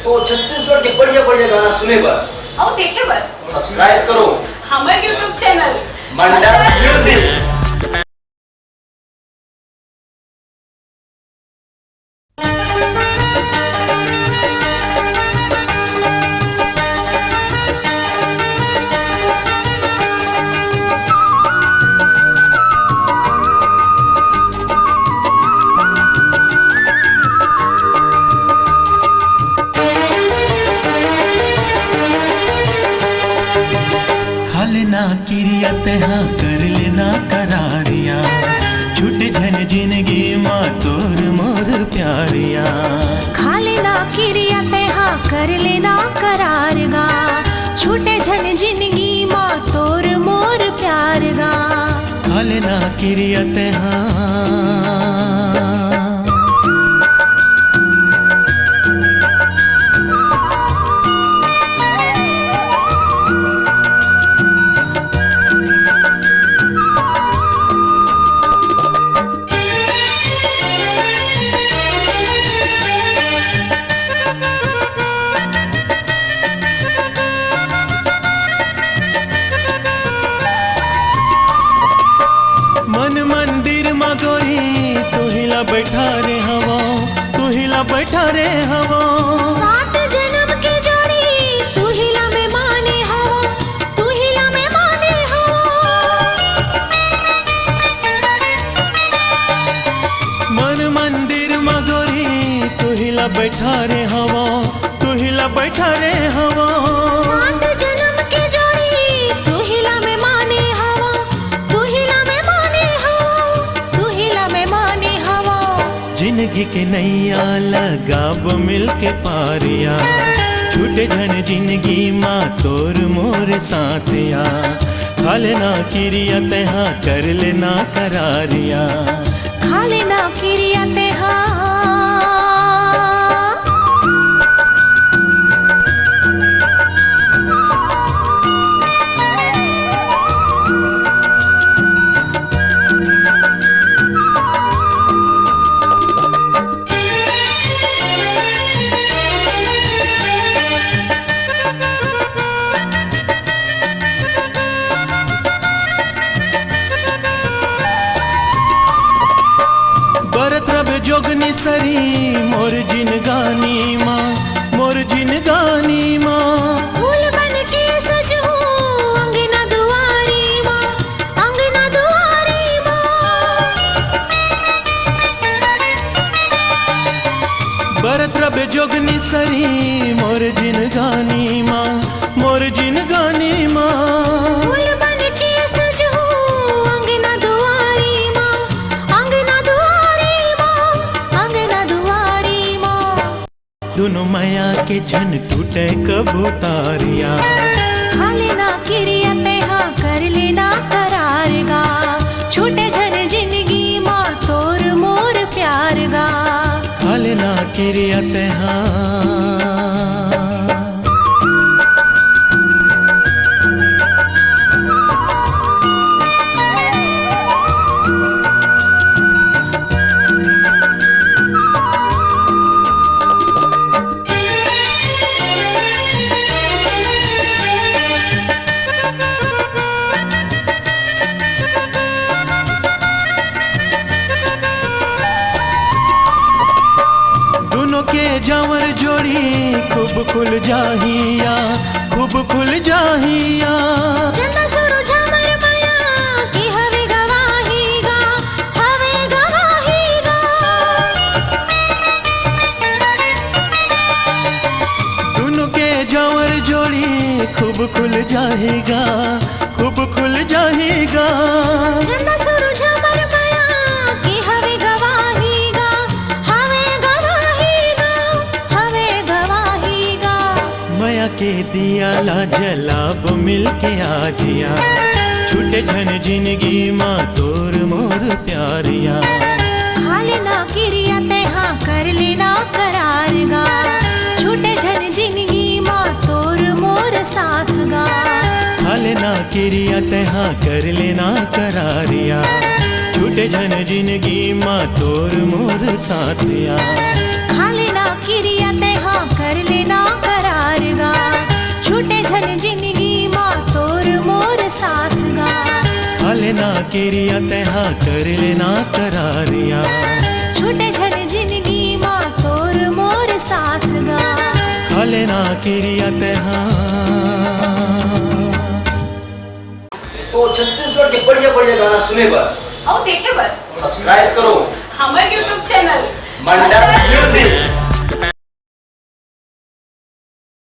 तो छत्तीसगढ़ के बढ़िया बढ़िया गाना सुने बर और देखे बर सब्सक्राइब करो हमारे यूट्यूब चैनल मंडल म्यूजिक। लेना किरिया तहाँ कर लेना करारिया छूट झन जिंदगी माँ तोर मोर प्यारिया। खा लेना किरिया तहाँ कर लेना करार गा छूटे झन जिंदगी माँ तोर मोर प्यार गा। खा लेना किरिया तहाँ मन मंदिर में गोरी तू हिला बैठा रे हवा तू हिला बैठा रे हवा। सात जन्म की जोड़ी तू हिला में माने हवा तू हिला में माने हवा। मन मंदिर में गोरी तू हिला बैठा रे हवा तू हिला बैठा रे हवा। सात जन्म की जोड़ी तू हिला में माने हवा तू हिला में माने हवा तू हिला में माने हवा। जिंदगी के नैया लगाब मिल के पारिया छूटे झन जिंदगी माँ तोर मोर साथिया। खा लेना किरिया तहाँ कर लेना करारिया। खा लेना किरिया तहाँ जोगनी सरी मोर जिन गानी माँ मोर जिन गानी माँ। फूल बन के सजहूं अंगना दुआरी माँ अंगना दुआरी माँ। बरत रब जोगनी सरी मोर जिन गानी माँ मोर जिन गानी माँ। फूल बन के सजहूं अंगना दुआरी माँ अंगना दुआरी माँ अंगना दुआरी माँ। दोनों माया के झन टूटे कबूतारिया। खा लेना किरिया तहाँ कर लेना करार गा छूटे झन जिंदगी माँ तोर मोर प्यार गा। खा लेना किरिया तहाँ के जावर जोड़ी खूब खुल जाहिया खूब खुल जाहिया। चंदा सुरु झमर माया की हवे गवाही गा हवे गवाही गा। दोनों के जावर जोड़ी खूब खुल जाएगा खूब खुल जाएगा। चंदा सुरु झमर माया की हवे गवाही गा हवे गवाही गा हवे गवाही गा। माया के दिया ला जलाब मिल के आजिया छूटे झन जिंदगी माँ तोर मोर प्यारिया। खा लेना किरिया तहाँ कर लेना करार गा छूटे झन जिंदगी माँ तोर मोर साथ गा। खा लेना किरिया तहाँ कर लेना करारिया छूटे झन जिंदगी माँ तोर मोर साथिया। खा लेना किरिया तहाँ कर लेना ना किरिया तेहा कर लेना करारिया छूटे झन जिंदगी माँ तोर मोर साथ गा खाले ना किरिया तेहा तो छत्तीसगढ़ के बढ़िया बढ़िया गाना सुने पर और देखे बर सब्सक्राइब करो हमारे YouTube चैनल मंडा म्यूजिक।